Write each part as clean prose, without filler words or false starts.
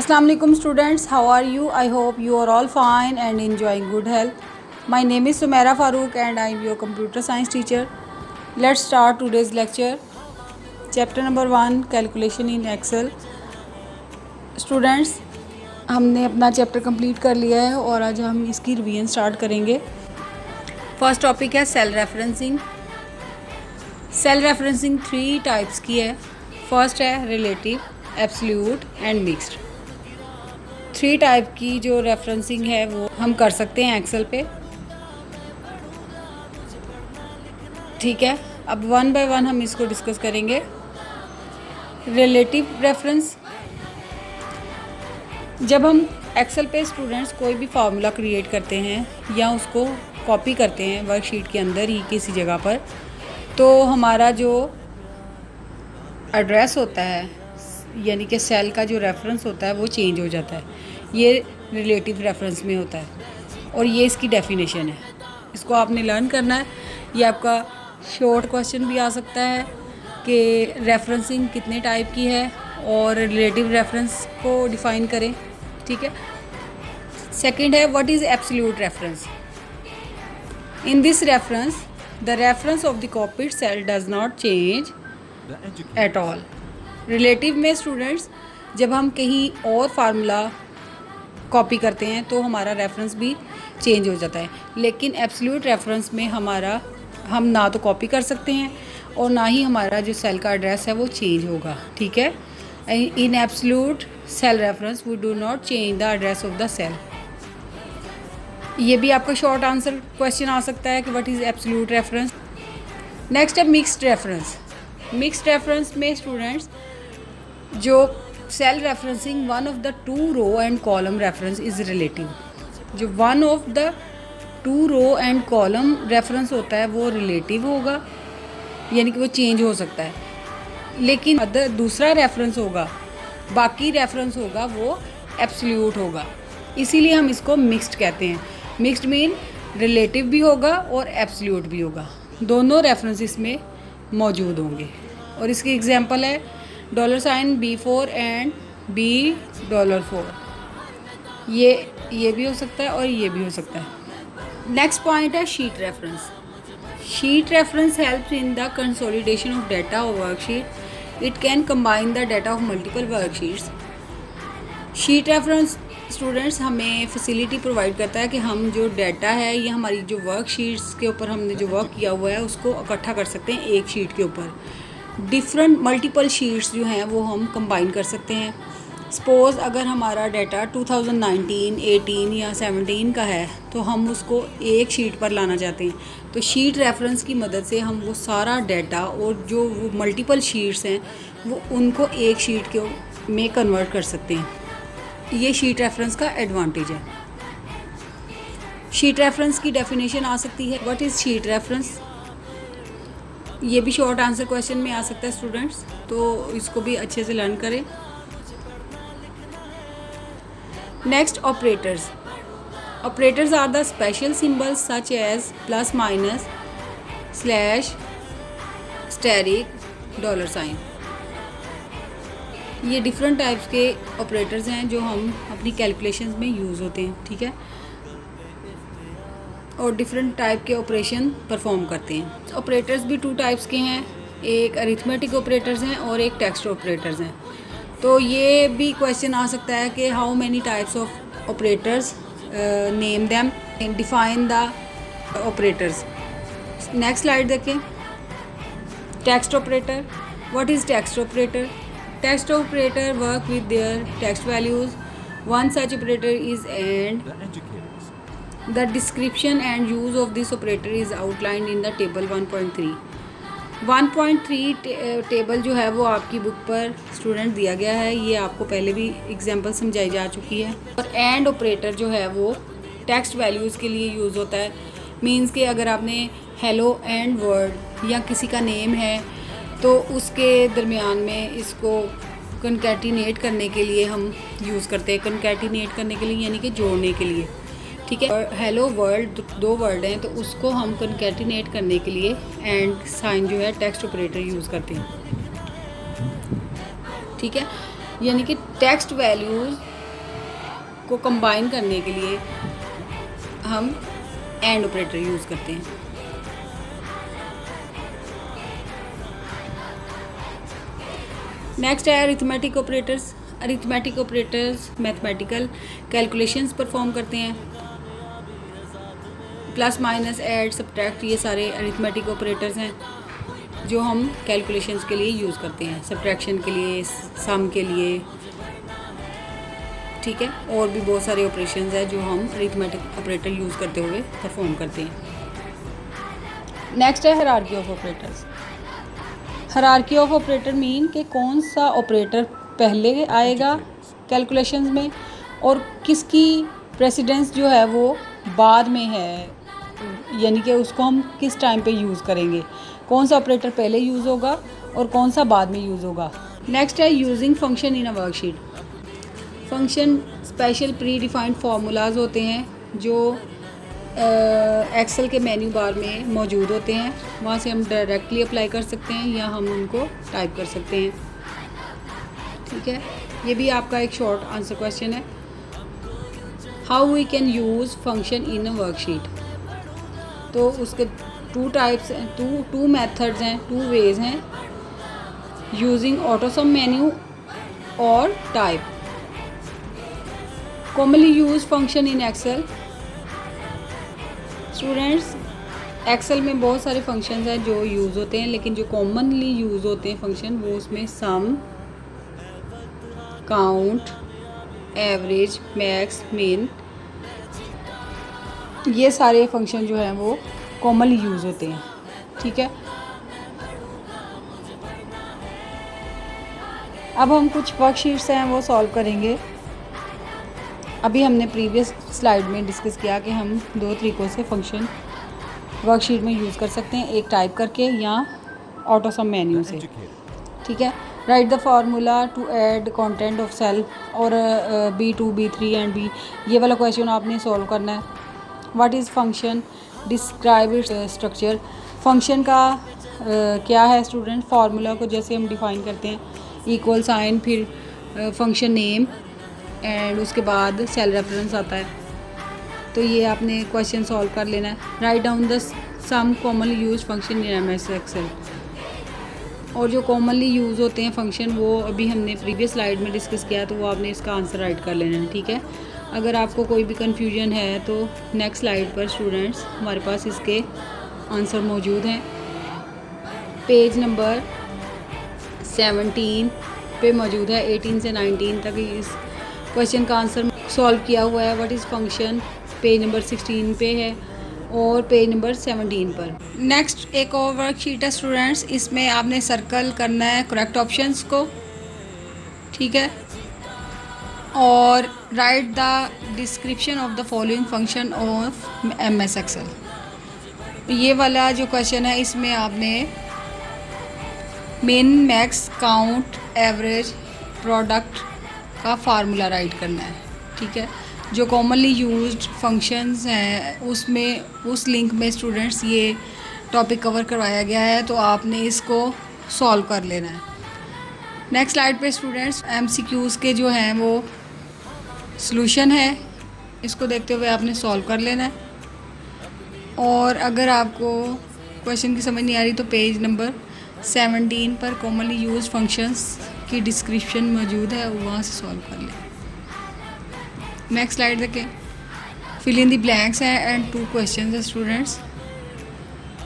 Assalamu alaikum students, how are you? I hope you are all fine and enjoying good health. My name is Sumaira Farooq and I am your computer science teacher. Let's start today's lecture. Chapter number 1, Calculation in Excel. Students, हमने अपना chapter complete कर लिया है और आज हम इसकी revision start करेंगे. फर्स्ट टॉपिक है cell referencing. Cell referencing 3 types की है. फर्स्ट है relative, absolute and mixed. 3 type की जो रेफरेंसिंग है वो हम कर सकते हैं एक्सेल पे. ठीक है, अब वन बाय वन हम इसको डिस्कस करेंगे. रिलेटिव रेफरेंस, जब हम एक्सेल पे स्टूडेंट्स कोई भी फार्मूला क्रिएट करते हैं या उसको कॉपी करते हैं वर्कशीट के अंदर ही किसी जगह पर, तो हमारा जो एड्रेस होता है यानी कि सेल का जो रेफरेंस होता है वो चेंज हो जाता है. ये रिलेटिव रेफरेंस में होता है और ये इसकी डेफिनेशन है. इसको आपने लर्न करना है. ये आपका शॉर्ट क्वेश्चन भी आ सकता है कि रेफरेंसिंग कितने टाइप की है और रिलेटिव रेफरेंस को डिफ़ाइन करें. ठीक है. सेकंड है what is absolute reference. In this reference the reference of the copied cell does not change at all. Relative में स्टूडेंट्स जब हम कहीं और फार्मूला कॉपी करते हैं तो हमारा रेफरेंस भी चेंज हो जाता है. लेकिन एब्सोल्यूट रेफरेंस में हम ना तो कॉपी कर सकते हैं और ना ही हमारा जो सेल का एड्रेस है वो चेंज होगा. ठीक है. In absolute cell reference we do not change the address of the cell. ये भी आपका शॉर्ट आंसर क्वेश्चन आ सकता है कि what is absolute reference. Next है मिक्स्ड रेफरेंस. मिक्स्ड रेफरेंस में स्टूडेंट्स जो cell referencing one of the 2 row and column reference is relative. जो one of the 2 row and column reference होता है वो रिलेटिव होगा, यानी कि वो चेंज हो सकता है. लेकिन अदर दूसरा रेफरेंस होगा, बाकी रेफरेंस होगा वो एब्सोल्यूट होगा. इसीलिए हम इसको मिक्स्ड कहते हैं. मिक्स्ड मीन रिलेटिव भी होगा और एब्सोल्यूट भी होगा. दोनों रेफरेंस इसमें मौजूद होंगे. और इसकी एग्जांपल है $B4 एंड $4. ये भी हो सकता है और ये भी हो सकता है. नेक्स्ट पॉइंट है sheet reference. Sheet reference helps in the consolidation of data और worksheet. It can combine the data of multiple worksheets. Sheet reference students हमें फैसिलिटी प्रोवाइड करता है कि हम जो डाटा है या हमारी जो वर्कशीट्स के ऊपर हमने जो वर्क किया हुआ है उसको इकट्ठा कर सकते हैं एक शीट के ऊपर. डिफरेंट मल्टीपल शीट्स जो हैं वो हम कंबाइन कर सकते हैं. सपोज़ अगर हमारा डाटा 2019, 18 या 17 का है तो हम उसको एक शीट पर लाना चाहते हैं, तो शीट रेफरेंस की मदद से हम वो सारा डाटा और जो वो मल्टीपल शीट्स हैं वो उनको एक शीट के में कन्वर्ट कर सकते हैं. ये शीट रेफरेंस का एडवांटेज है. शीट रेफरेंस की डेफिनेशन आ सकती है व्हाट इज़ शीट रेफरेंस. ये भी शॉर्ट आंसर क्वेश्चन में आ सकता है स्टूडेंट्स, तो इसको भी अच्छे से लर्न करें. Next operators. Operators are the special symbols such as plus minus slash asterisk $. ये डिफरेंट टाइप्स के ऑपरेटर्स हैं जो हम अपनी कैलकुलेशंस में यूज़ होते हैं. ठीक है. और डिफरेंट टाइप के ऑपरेशन परफॉर्म करते हैं. ऑपरेटर्स भी 2 टाइप्स के हैं. एक अरिथमेटिक ऑपरेटर्स हैं और एक टेक्स्ट ऑपरेटर्स हैं. तो ये भी क्वेश्चन आ सकता है कि how many types of operators, name them, define the operators. Next slide देखें. Text operator. What is text operator. Text operator work with their text values. One such operator is and the description and use of this operator is outlined in the table 1.3. 1.3 table जो है वो आपकी book पर student दिया गया है. ये आपको पहले भी एग्जांपल समझाई जा चुकी है. और एंड ऑपरेटर जो है वो टेक्स्ट वैल्यूज़ के लिए यूज़ होता है. मींस कि अगर आपने हेलो एंड वर्ड या किसी का नेम है तो उसके दरमियान में इसको कंकैटिनेट करने के लिए हम यूज़ करते हैं. कंकैटिनेट करने के लिए यानी कि जोड़ने के लिए. ठीक है. और हेलो वर्ल्ड 2 वर्ड हैं तो उसको हम कंकैटिनेट करने के लिए एंड साइन जो है टेक्स्ट ऑपरेटर यूज़ करते हैं. ठीक है. यानी कि टेक्स्ट वैल्यूज़ को कंबाइन करने के लिए हम एंड ऑपरेटर यूज़ करते हैं। नेक्स्ट है arithmetic operators. Arithmetic operators mathematical calculations perform करते हैं। प्लस माइनस ऐड सब्ट्रैक्ट ये सारे अरिथमेटिक ऑपरेटर्स हैं जो हम कैलकुलेशंस के लिए यूज़ करते हैं, सब्ट्रैक्शन के लिए, सम के लिए, ठीक है। और भी बहुत सारे ऑपरेशंस हैं जो हम अरिथमेटिक ऑपरेटर यूज़ करते हुए परफॉर्म करते हैं। नेक्स्ट है hierarchy of operators. Hierarchy of operator mean कि कौन सा ऑपरेटर पहले आएगा कैलकुलेशंस में और किसकी प्रेसिडेंस जो है वो बाद में है, यानी कि उसको हम किस टाइम पे यूज़ करेंगे, कौन सा ऑपरेटर पहले यूज़ होगा और कौन सा बाद में यूज़ होगा। नेक्स्ट है using function in a worksheet. Function special pre defined formulas होते हैं जो एक्सेल के मेन्यू बार में मौजूद होते हैं, वहाँ से हम डायरेक्टली अप्लाई कर सकते हैं या हम उनको टाइप कर सकते हैं, ठीक है। ये भी आपका एक शॉर्ट आंसर क्वेश्चन है। How we can use function in a worksheet. तो उसके टू टाइप्स हैं, टू मेथड्स हैं, टू वेज हैं, यूजिंग ऑटोसम मेन्यू और type. Commonly use function in Excel. Students, Excel में बहुत सारे फंक्शंस हैं जो यूज़ होते हैं, लेकिन जो कॉमनली यूज़ होते हैं फंक्शन वो उसमें सम, काउंट, एवरेज, मैक्स, मिन, ये सारे फंक्शन जो हैं वो कॉमनली यूज़ होते हैं, ठीक है। अब हम कुछ वर्कशीट्स हैं वो सॉल्व करेंगे। अभी हमने प्रीवियस स्लाइड में डिस्कस किया कि हम दो तरीक़ों से फंक्शन वर्कशीट में यूज़ कर सकते हैं, एक टाइप करके या ऑटोसम मेन्यू से, ठीक है। Write the formula to add content of cell और B2, B3 एंड B, ये वाला क्वेश्चन आपने सॉल्व करना है। What is function, describe its structure. Function का क्या है स्टूडेंट, फार्मूला को जैसे हम डिफ़ाइन करते हैं, इक्वल साइन, फिर फंक्शन नेम एंड उसके बाद सेल रेफरेंस आता है। तो ये आपने क्वेश्चन सॉल्व कर लेना है। Write down the sum commonly use function in MS Excel. और जो कॉमनली यूज़ होते हैं फंक्शन वो अभी हमने प्रीवियस स्लाइड में डिस्कस किया, तो वो आपने इसका आंसर राइट कर लेना है, ठीक है। अगर आपको कोई भी कन्फ्यूजन है तो नेक्स्ट स्लाइड पर स्टूडेंट्स हमारे पास इसके आंसर मौजूद हैं। पेज नंबर 17 पे मौजूद है, 18 से 19 तक इस क्वेश्चन का आंसर सॉल्व किया हुआ है। What is function page number 16 पे है और पेज नंबर 17 पर। नेक्स्ट एक और वर्कशीट है स्टूडेंट्स, इसमें आपने सर्कल करना है करेक्ट ऑप्शंस को, ठीक है, और write the description of the following function of MS Excel. ये वाला जो क्वेश्चन है इसमें आपने min, max, count, average, product का फार्मूला राइट करना है, ठीक है। जो कॉमनली यूज्ड फंक्शंस हैं उसमें उस लिंक में स्टूडेंट्स ये टॉपिक कवर करवाया गया है, तो आपने इसको सॉल्व कर लेना है। नेक्स्ट स्लाइड पे स्टूडेंट्स MCQs के जो हैं वो सॉल्यूशन है, इसको देखते हुए आपने सॉल्व कर लेना है। और अगर आपको क्वेश्चन की समझ नहीं आ रही तो पेज नंबर 17 पर कॉमनली यूज फंक्शंस की डिस्क्रिप्शन मौजूद है, वहाँ से सॉल्व कर लें। नेक्स्ट स्लाइड देखें, फिल इन द ब्लैंक्स हैं एंड 2 क्वेश्चंस है students.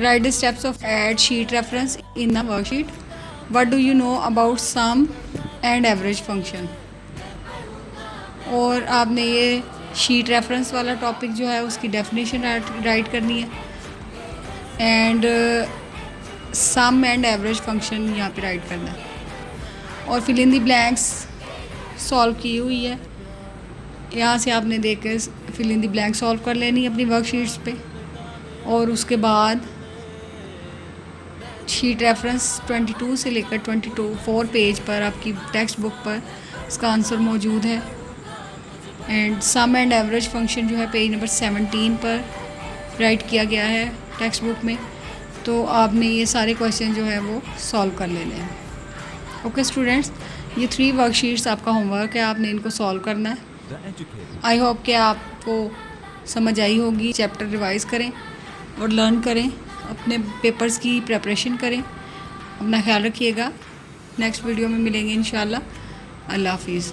Write the steps of add sheet reference in the worksheet. What do you know about sum and average function. और आपने ये शीट रेफरेंस वाला topic जो है उसकी डेफिनेशन राइट करनी है and sum and average function यहाँ पे राइट करना है। और fill in the blanks solve की हुई है, यहाँ से आपने देख के fill in the blank solve कर लेनी है अपनी वर्कशीट्स पे। और उसके बाद शीट रेफरेंस 22 से लेकर 24 पेज पर आपकी टेक्स्ट बुक पर इसका आंसर मौजूद है। And sum and average function जो है पेज नंबर 17 पर राइट किया गया है टेक्स्ट बुक में। तो आपने ये सारे क्वेश्चन जो है वो सॉल्व कर लेने हैं। ओके स्टूडेंट्स, ये 3 वर्कशीट्स आपका होमवर्क है, आपने इनको सॉल्व करना है। The Educated। आई होप कि आपको समझ आई होगी। चैप्टर रिवाइज करें और लर्न करें, अपने पेपर्स की प्रिपरेशन करें। अपना ख्याल रखिएगा। नेक्स्ट वीडियो में मिलेंगे इंशाल्लाह। अल्लाह हाफिज़।